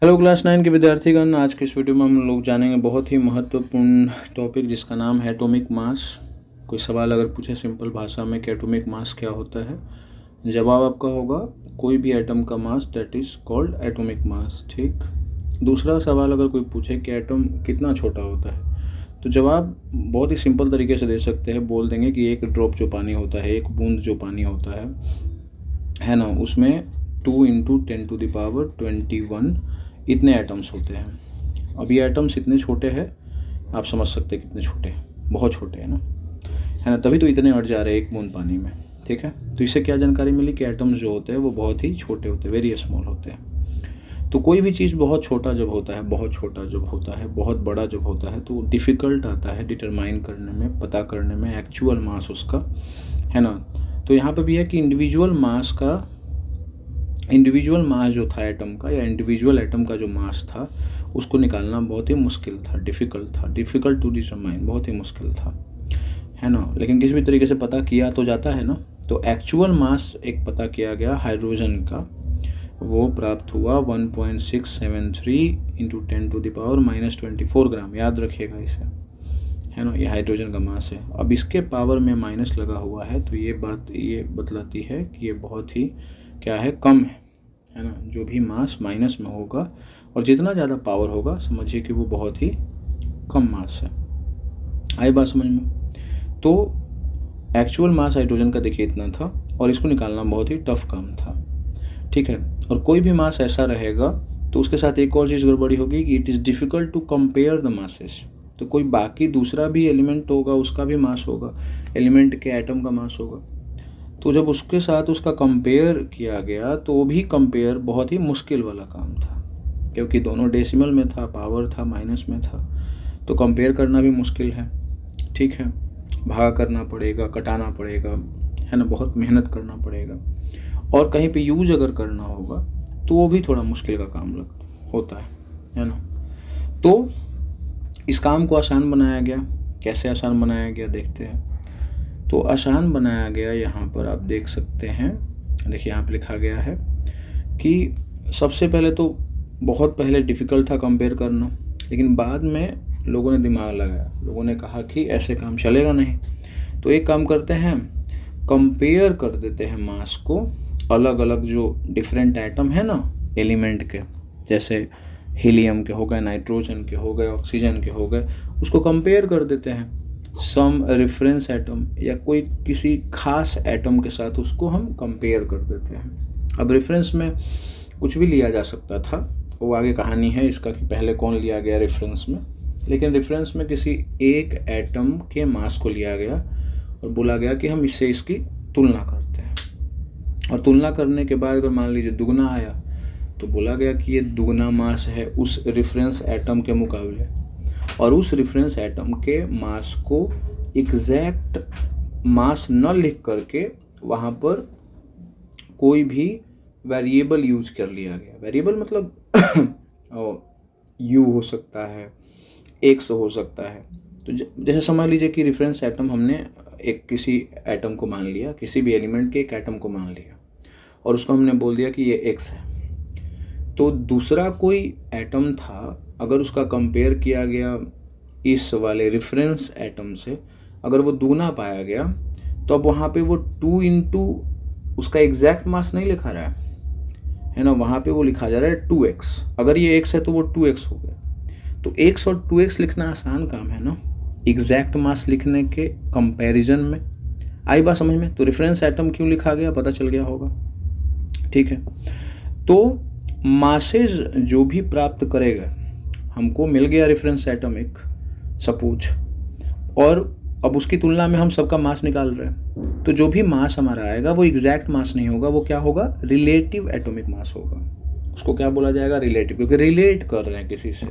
Hello class 9 के विद्यार्थीगण, आज के इस वीडियो में हम लोग जानेंगे बहुत ही महत्वपूर्ण टॉपिक जिसका नाम है एटॉमिक मास। कोई सवाल अगर पूछे सिंपल भाषा में कि एटॉमिक मास क्या होता है, जवाब आपका होगा कोई भी एटम का मास, that is called atomic mass. ठीक। दूसरा सवाल अगर कोई पूछे कि एटम कितना छोटा होता है, तो जवाब बहुत ही सिंपल तरीके से दे सकते हैं। बोल देंगे कि एक ड्रॉप जो पानी होता है, एक बूंद जो पानी होता है ना, उसमें 2 × 10⁻21 इतने एटम्स होते हैं। अब ये एटम्स इतने छोटे हैं, आप समझ सकते हैं कितने छोटे हैं, बहुत छोटे हैं ना, है ना, तभी तो इतने अट जा रहे हैं एक बूंद पानी में। ठीक है, तो इससे क्या जानकारी मिली कि एटम्स जो होते हैं वो बहुत ही छोटे होते हैं, वेरी स्मॉल होते हैं। तो कोई भी चीज़ बहुत छोटा जब होता है, बहुत छोटा जब होता है, बहुत बड़ा जब होता है, तो डिफ़िकल्ट आता है डिटरमाइन करने में, पता करने में एक्चुअल मास उसका, है ना। तो यहाँ पे भी है कि इंडिविजुअल मास जो था एटम का, या इंडिविजुअल एटम का जो मास था, उसको निकालना बहुत ही मुश्किल था, डिफ़िकल्ट टू डिटरमाइन, बहुत ही मुश्किल था, है ना। लेकिन किसी भी तरीके से पता किया तो जाता है ना। तो एक्चुअल मास एक पता किया गया हाइड्रोजन का, वो प्राप्त हुआ 1.673 × 10⁻⁻24 ग्राम। याद रखिएगा इसे, है ना, ये हाइड्रोजन का मास है। अब इसके पावर में माइनस लगा हुआ है, तो ये बात ये बतलाती है कि ये बहुत ही क्या है, कम है ना। जो भी मास माइनस में होगा और जितना ज़्यादा पावर होगा, समझिए कि वो बहुत ही कम मास है। आई बात समझ में? तो एक्चुअल मास हाइड्रोजन का देखिए इतना था, और इसको निकालना बहुत ही टफ काम था। ठीक है, और कोई भी मास ऐसा रहेगा तो उसके साथ एक और चीज़ गड़बड़ी होगी कि it is difficult to compare the masses. तो कोई बाकी दूसरा भी एलिमेंट होगा, उसका भी मास होगा, एलिमेंट के एटम का मास होगा, तो जब उसके साथ उसका कंपेयर किया गया तो वो भी कंपेयर बहुत ही मुश्किल वाला काम था, क्योंकि दोनों डेसिमल में था, पावर था माइनस में था, तो कंपेयर करना भी मुश्किल है। ठीक है, भाग करना पड़ेगा, कटाना पड़ेगा, है ना, बहुत मेहनत करना पड़ेगा, और कहीं पे यूज अगर करना होगा तो वो भी थोड़ा मुश्किल का काम होता है ना। तो इस काम को आसान बनाया गया। कैसे आसान बनाया गया देखते हैं। तो आसान बनाया गया, यहाँ पर आप देख सकते हैं, देखिए यहाँ पे लिखा गया है कि सबसे पहले तो बहुत पहले डिफ़िकल्ट था कंपेयर करना, लेकिन बाद में लोगों ने दिमाग लगाया, लोगों ने कहा कि ऐसे काम चलेगा नहीं, तो एक काम करते हैं, कंपेयर कर देते हैं मास को, अलग अलग जो डिफरेंट एटम है ना एलिमेंट के, जैसे हीलियम के हो गए, नाइट्रोजन के हो गए, ऑक्सीजन के हो गए, उसको कंपेयर कर देते हैं सम रेफरेंस एटम या कोई किसी खास एटम के साथ, उसको हम कंपेयर कर देते हैं। अब रेफरेंस में कुछ भी लिया जा सकता था, वो आगे कहानी है इसका कि पहले कौन लिया गया रेफरेंस में, लेकिन रेफरेंस में किसी एक एटम के मास को लिया गया और बोला गया कि हम इससे इसकी तुलना करते हैं, और तुलना करने के बाद अगर मान लीजिए दुगना आया तो बोला गया कि ये दुगना मास है उस रेफरेंस एटम के मुकाबले, और उस रेफरेंस एटम के मास को एग्जैक्ट मास न लिख करके वहाँ पर कोई भी वेरिएबल यूज कर लिया गया। वेरिएबल मतलब यू हो सकता है, एक्स हो सकता है। तो जैसे समझ लीजिए कि रेफरेंस एटम हमने एक किसी एटम को मान लिया, किसी भी एलिमेंट के एक एटम को मान लिया, और उसको हमने बोल दिया कि ये एक्स है। तो दूसरा कोई एटम था, अगर उसका कंपेयर किया गया इस वाले रेफरेंस एटम से, अगर वो दुगना पाया गया, तो अब वहाँ पे वो 2 × उसका एग्जैक्ट मास नहीं लिखा रहा है ना, वहाँ पे वो लिखा जा रहा है 2x। अगर ये x है तो वो 2x हो गया। तो x और 2x लिखना आसान काम है ना, एग्जैक्ट मास लिखने के कंपैरिजन में। आई बात समझ में? तो रेफरेंस एटम क्यों लिखा गया पता चल गया होगा। ठीक है, तो मासेज जो भी प्राप्त करेगा, हमको मिल गया रेफरेंस एटम एक सपोज, और अब उसकी तुलना में हम सबका मास निकाल रहे हैं, तो जो भी मास हमारा आएगा वो एग्जैक्ट मास नहीं होगा, वो क्या होगा, रिलेटिव एटॉमिक मास होगा। उसको क्या बोला जाएगा, रिलेटिव, क्योंकि रिलेट कर रहे हैं किसी से,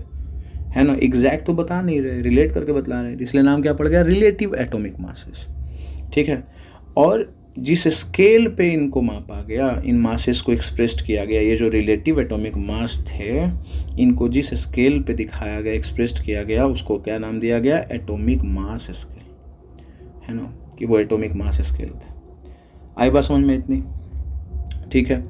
है ना, एग्जैक्ट तो बता नहीं रहे, रिलेट करके बतला रहे हैं, इसलिए नाम क्या पड़ गया, रिलेटिव एटॉमिक मासेस। ठीक है, और जिस स्केल पे इनको मापा गया, इन मासेस को एक्सप्रेस्ड किया गया, ये जो रिलेटिव एटॉमिक मास थे, इनको जिस स्केल पे दिखाया गया, एक्सप्रेस्ड किया गया, उसको क्या नाम दिया गया, एटॉमिक मास स्केल, है ना, कि वो एटॉमिक मास स्केल थे। आई बात समझ में इतनी? ठीक है,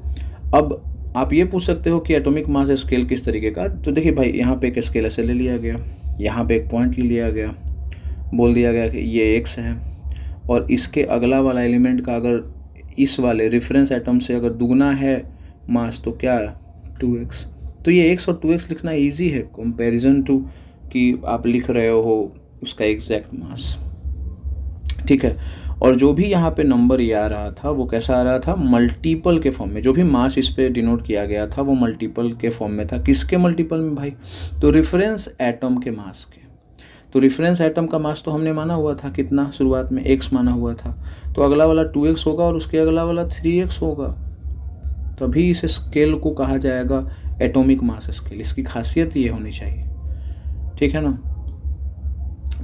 अब आप ये पूछ सकते हो कि एटॉमिक मास स्केल किस तरीके का, तो देखिए भाई यहाँ पे एक स्केल ऐसे ले लिया गया, यहाँ पे एक पॉइंट ले लिया गया, बोल दिया गया कि ये x है, और इसके अगला वाला एलिमेंट का अगर इस वाले रेफरेंस एटम से अगर दुगना है मास तो क्या है 2x। तो ये x और 2x लिखना इजी है कंपैरिजन टू कि आप लिख रहे हो उसका एग्जैक्ट मास, ठीक है। और जो भी यहाँ पे नंबर ये आ रहा था वो कैसा आ रहा था, मल्टीपल के फॉर्म में। जो भी मास इस पे डिनोट किया गया था वो मल्टीपल के फॉर्म में था। किसके मल्टीपल में भाई, तो रेफरेंस एटम के मास के। तो रेफरेंस एटम का मास तो हमने माना हुआ था कितना, शुरुआत में x माना हुआ था, तो अगला वाला 2x होगा और उसके अगला वाला 3x होगा, तभी इस स्केल को कहा जाएगा एटॉमिक मास स्केल। इसकी खासियत ये होनी चाहिए, ठीक है ना।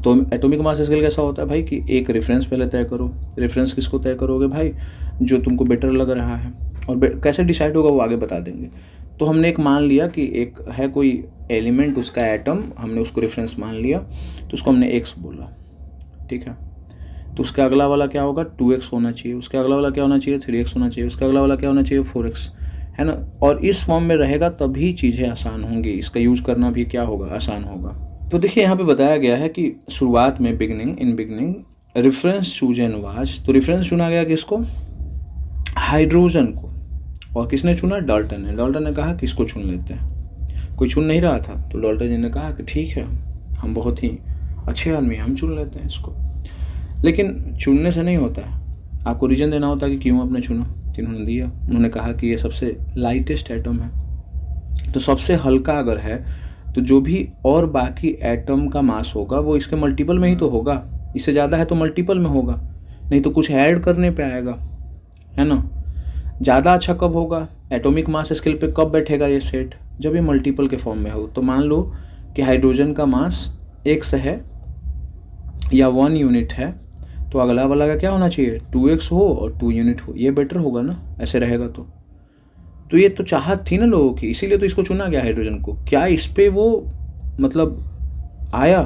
तो एटॉमिक मास स्केल कैसा होता है भाई कि एक रेफरेंस पहले तय करो। रेफरेंस किसको तय करोगे भाई, जो तुमको बेटर लग रहा है, और कैसे डिसाइड होगा वो आगे बता देंगे। तो हमने एक मान लिया कि एक है कोई एलिमेंट, उसका एटम, हमने उसको रेफरेंस मान लिया, तो उसको हमने x बोला, ठीक है। तो उसका अगला वाला क्या होगा 2x होना चाहिए, उसके अगला वाला क्या होना चाहिए 3x होना चाहिए, उसका अगला वाला क्या होना चाहिए 4x, है ना। और इस फॉर्म में रहेगा तभी चीज़ें आसान होंगी, इसका यूज करना भी क्या होगा, आसान होगा। तो देखिए यहाँ पे बताया गया है कि शुरुआत में इन बिगनिंग रेफरेंस चूजन वाज, तो रेफरेंस चुना गया किसको, हाइड्रोजन को। और किसने चुना, डाल्टन ने। डाल्टन ने कहा कि इसको चुन लेते हैं, कोई चुन नहीं रहा था, तो डाल्टन जी ने कहा कि ठीक है, हम बहुत ही अच्छे आदमी हैं, हम चुन लेते हैं इसको। लेकिन चुनने से नहीं होता है, आपको रीजन देना होता है कि क्यों आपने चुना। इन्होंने दिया, उन्होंने कहा कि ये सबसे लाइटेस्ट एटम है, तो सबसे हल्का अगर है तो जो भी और बाकी एटम का मास होगा वो इसके मल्टीपल में ही तो होगा, इससे ज़्यादा है तो मल्टीपल में होगा, नहीं तो कुछ ऐड करने पे आएगा, है ना। ज़्यादा अच्छा कब होगा, एटॉमिक मास स्केल पे कब बैठेगा ये सेट, जब ये मल्टीपल के फॉर्म में हो। तो मान लो कि हाइड्रोजन का मास x है या 1 यूनिट है, तो अगला वाला का क्या होना चाहिए 2x हो और 2 यूनिट हो, ये बेटर होगा ना, ऐसे रहेगा। तो ये तो चाहत थी ना लोगों की, इसीलिए तो इसको चुना गया हाइड्रोजन को। क्या इस पे वो मतलब आया,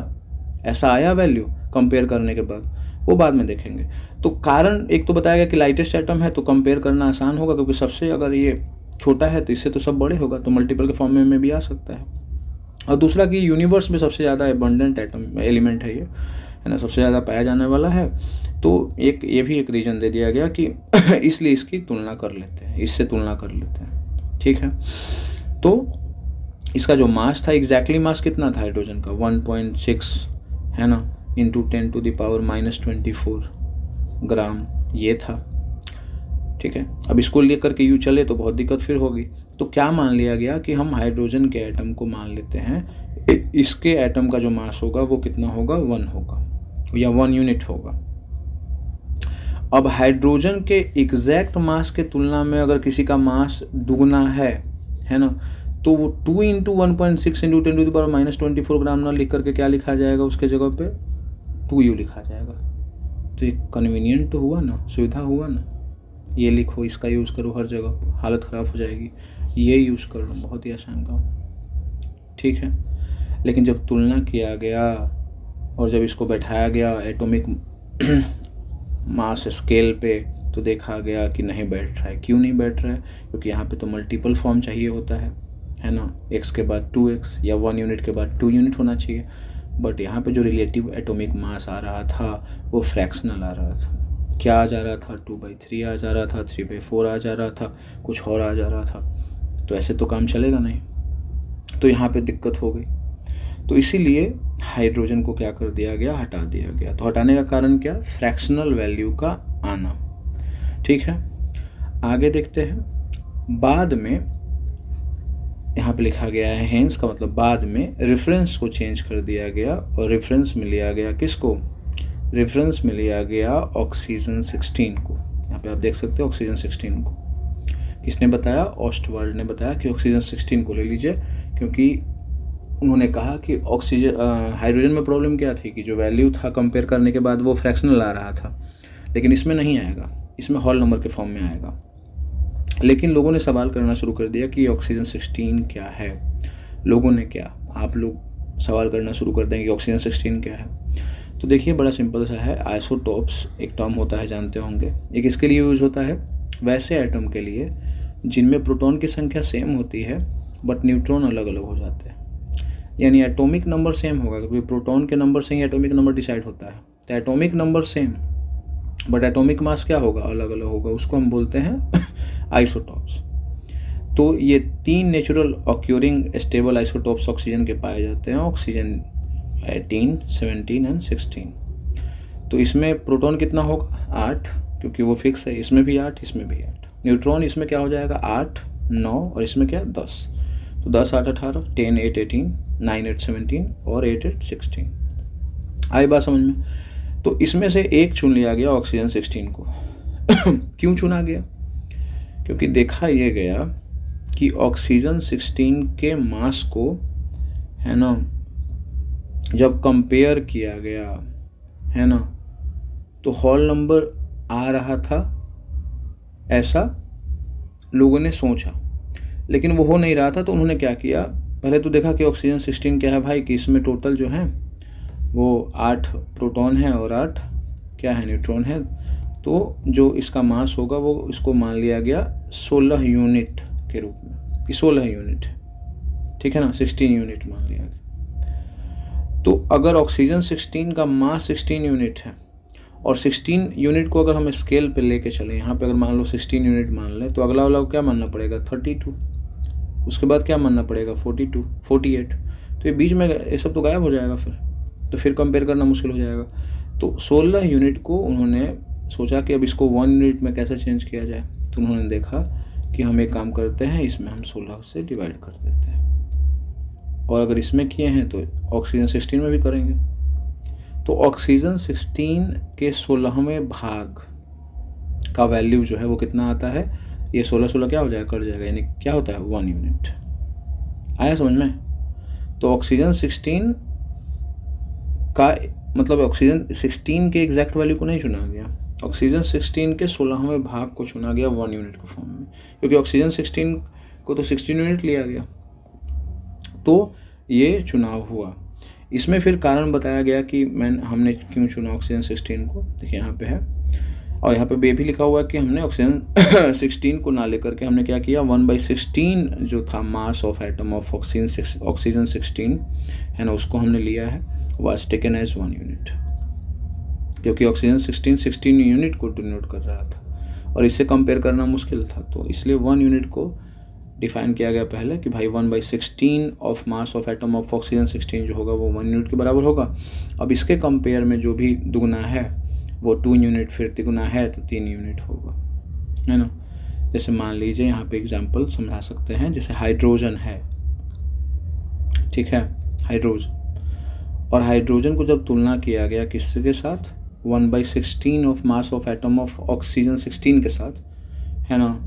ऐसा आया वैल्यू कंपेयर करने के बाद, वो बाद में देखेंगे। तो कारण एक तो बताया गया कि लाइटेस्ट एटम है तो कंपेयर करना आसान होगा, क्योंकि सबसे अगर ये छोटा है तो इससे तो सब बड़े होगा, तो मल्टीपल के फॉर्म में भी आ सकता है। और दूसरा कि यूनिवर्स में सबसे ज़्यादा एबंडेंट एटम एलिमेंट है ये, है ना, सबसे ज़्यादा पाया जाने वाला है। तो एक ये भी एक रीजन दे दिया गया कि इसलिए इसकी तुलना कर लेते हैं, इससे तुलना कर लेते हैं, ठीक है। तो इसका जो मास था, एग्जैक्टली मास कितना था हाइड्रोजन का 1.6, है ना, इंटू 10⁻⁻24 ग्राम ये था, ठीक है। अब इसको लेकर के यूँ चले तो बहुत दिक्कत फिर होगी। तो क्या मान लिया गया कि हम हाइड्रोजन के एटम को मान लेते हैं, इसके एटम का जो मास होगा वो कितना होगा 1 होगा या 1 यूनिट होगा। अब हाइड्रोजन के एग्जैक्ट मास के तुलना में अगर किसी का मास दुगना है ना, तो वो 2 × 1.6 × 10⁻⁻24 ग्राम ना लिख करके क्या लिखा जाएगा, उसके जगह पे 2u लिखा जाएगा। तो ये कन्वीनियंट तो हुआ ना, सुविधा हुआ ना। ये लिखो, इसका यूज़ करो हर जगह, हालत ख़राब हो जाएगी, ये यूज़ कर लो, बहुत ही आसान काम, ठीक है। लेकिन जब तुलना किया गया और जब इसको बैठाया गया एटॉमिक मास स्केल पे, तो देखा गया कि नहीं बैठ रहा है। क्यों नहीं बैठ रहा है, क्योंकि यहाँ पे तो मल्टीपल फॉर्म चाहिए होता है ना, x के बाद 2x या 1 यूनिट के बाद 2 यूनिट होना चाहिए। बट यहाँ पे जो रिलेटिव एटॉमिक मास आ रहा था वो फ्रैक्शनल आ रहा था। क्या आ जा रहा था, 2/3 आ जा रहा था, 3/4 आ जा रहा था, कुछ और आ जा रहा था। तो ऐसे तो काम चलेगा नहीं, तो यहाँ पे दिक्कत हो गई। तो इसीलिए हाइड्रोजन को क्या कर दिया गया, हटा दिया गया। तो हटाने का कारण क्या, फ्रैक्शनल वैल्यू का आना, ठीक है। आगे देखते हैं, बाद में यहाँ पे लिखा गया है हेंस का मतलब बाद में रेफरेंस को चेंज कर दिया गया और रेफरेंस में लिया गया किसको, रेफरेंस में लिया गया ऑक्सीजन 16 को। यहाँ पे आप देख सकते हो ऑक्सीजन 16 को किसने बताया, ऑस्टवाल्ड ने बताया कि ऑक्सीजन 16 को ले लीजिए, क्योंकि उन्होंने कहा कि ऑक्सीजन हाइड्रोजन में प्रॉब्लम क्या थी कि जो वैल्यू था कंपेयर करने के बाद वो फ्रैक्शनल आ रहा था, लेकिन इसमें नहीं आएगा, इसमें होल नंबर के फॉर्म में आएगा। लेकिन लोगों ने सवाल करना शुरू कर दिया कि ऑक्सीजन 16 क्या है। लोगों ने क्या, आप लोग सवाल करना शुरू कर देंगे कि ऑक्सीजन 16 क्या है। तो देखिए बड़ा सिंपल सा है, आइसोटोप्स एक टर्म होता है, जानते होंगे। एक इसके लिए यूज़ होता है वैसे एटम के लिए जिनमें प्रोटॉन की संख्या सेम होती है बट न्यूट्रॉन अलग अलग हो जाते हैं। यानी एटॉमिक नंबर सेम होगा, क्योंकि प्रोटॉन के नंबर से ही एटॉमिक नंबर डिसाइड होता है। तो atomic number same but atomic mass क्या होगा, अलग अलग होगा, उसको हम बोलते हैं आइसोटॉप्स। तो ये 3 नेचुरल ऑक्यूरिंग स्टेबल आइसोटॉप्स ऑक्सीजन के पाए जाते हैं, ऑक्सीजन 18, 17 एंड 16। तो इसमें प्रोटॉन कितना होगा, 8, क्योंकि वो फिक्स है, इसमें भी 8, इसमें भी 8। न्यूट्रॉन इसमें क्या हो जाएगा, 8, 9 और इसमें क्या 10। तो 10, 8, 18, 10, 8, 18, 9, 8, 17 और 8, 8, 16। आई बात समझ में। तो इसमें से एक चुन लिया गया ऑक्सीजन 16 को। क्यों चुना गया, क्योंकि देखा यह गया कि ऑक्सीजन 16 के मास को, है ना, जब कंपेयर किया गया, है ना, तो हॉल नंबर आ रहा था, ऐसा लोगों ने सोचा, लेकिन वो हो नहीं रहा था। तो उन्होंने क्या किया, पहले तो देखा कि ऑक्सीजन 16 क्या है भाई, कि इसमें टोटल जो है वो 8 प्रोटॉन है और 8 क्या है, न्यूट्रॉन है। तो जो इसका मास होगा वो इसको मान लिया गया 16 यूनिट के रूप में, कि 16 यूनिट है, ठीक है ना, 16 यूनिट मान लिया गया। तो अगर ऑक्सीजन 16 का मास 16 यूनिट है और 16 यूनिट को अगर हम स्केल पे लेके चले, यहाँ पे अगर मान लो 16 यूनिट मान लें, तो अगला वाला क्या मानना पड़ेगा, 32, उसके बाद क्या मानना पड़ेगा, 42, 48। तो ये बीच में ये सब तो गायब हो जाएगा, फिर कंपेयर करना मुश्किल हो जाएगा। तो 16 यूनिट को उन्होंने सोचा कि अब इसको 1 यूनिट में कैसे चेंज किया जाए। तो उन्होंने देखा कि हम एक काम करते हैं, इसमें हम 16 से डिवाइड कर देते हैं, और अगर इसमें किए हैं तो ऑक्सीजन 16 में भी करेंगे। तो ऑक्सीजन 16 के 16वें भाग का वैल्यू जो है वो कितना आता है, ये 16 क्या हो जाएगा, कट जाएगा, यानी क्या होता है 1 यूनिट। आया समझ में। तो ऑक्सीजन 16 का मतलब ऑक्सीजन 16 के एग्जैक्ट वैल्यू को नहीं चुना गया, ऑक्सीजन 16 के 16वें भाग को चुना गया 1 यूनिट के फॉर्म में, क्योंकि ऑक्सीजन 16 को तो 16 यूनिट लिया गया। तो ये चुनाव हुआ। इसमें फिर कारण बताया गया कि हमने क्यों चुना ऑक्सीजन 16 को। देखिए यहाँ पे है, और यहाँ पे भी लिखा हुआ है कि हमने ऑक्सीजन 16 को ना लेकर के हमने क्या किया, 1/16 जो था mass of atom of oxygen 16 है ना, उसको हमने लिया है, वाज टेकन एज 1 यूनिट, क्योंकि ऑक्सीजन 16 यूनिट को डिनोट कर रहा था और इससे कंपेयर करना मुश्किल था। तो इसलिए 1 यूनिट को डिफाइन किया गया पहले कि भाई 1/16 of mass of atom of oxygen 16 जो होगा वो 1 यूनिट के बराबर होगा। अब इसके कंपेयर में जो भी दुगुना है वो 2 यूनिट, फिर तिगुना है तो 3 यूनिट होगा, है ना। जैसे मान लीजिए यहाँ पे एग्जांपल समझा सकते हैं, जैसे हाइड्रोजन है, ठीक है, हाइड्रोजन, और हाइड्रोजन को जब तुलना किया गया किसके साथ, 1/16 of mass of atom of oxygen 16 के साथ, है ना।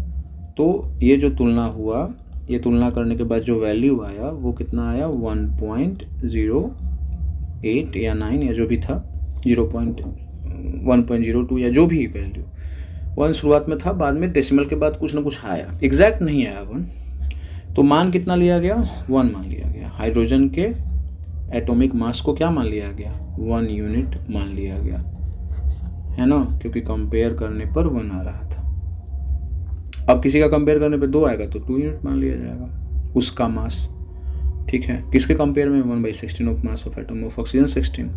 तो ये जो तुलना हुआ, ये तुलना करने के बाद जो वैल्यू आया वो कितना आया, 1.08 या 9 या जो भी था, 1.02 या जो भी वैल्यू, 1 शुरुआत में था, बाद में डेसिमल के बाद कुछ ना कुछ आया, एग्जैक्ट नहीं आया 1। तो मान कितना लिया गया, 1 मान लिया गया। हाइड्रोजन के एटॉमिक मास को क्या मान लिया गया, 1 यूनिट मान लिया गया, है ना, क्योंकि कंपेयर करने पर 1 आ रहा था। अब किसी का कंपेयर करने पे 2 आएगा तो 2 यूनिट मान लिया जाएगा उसका मास, ठीक है। किसके कंपेयर में, 1/16 of mass of atom of oxygen 16।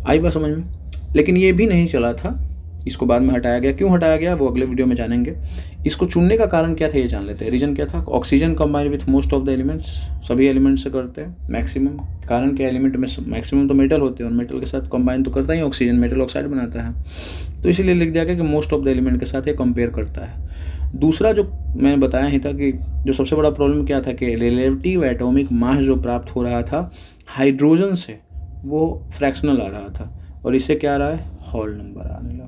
आई बात समझ में। लेकिन ये भी नहीं चला था, इसको बाद में हटाया गया। क्यों हटाया गया वो अगले वीडियो में जानेंगे। इसको चुनने का कारण क्या था ये जान लेते हैं। रीजन क्या था, oxygen combine with most of the elements, सभी एलिमेंट्स से करते हैं मैक्सिमम। कारण क्या, एलिमेंट में मैक्सिमम तो मेटल होते हैं और मेटल के साथ कंबाइन तो करता ही ऑक्सीजन, मेटल ऑक्साइड बनाता है, तो इसीलिए लिख दिया गया कि मोस्ट ऑफ द एलिमेंट के साथ ये कंपेयर करता है। दूसरा जो मैंने बताया ही था कि जो सबसे बड़ा प्रॉब्लम क्या था कि रिलेटिव एटॉमिक मास जो प्राप्त हो रहा था हाइड्रोजन से वो फ्रैक्शनल आ रहा था, और इससे क्या आ रहा है, हॉल नंबर आने लगा।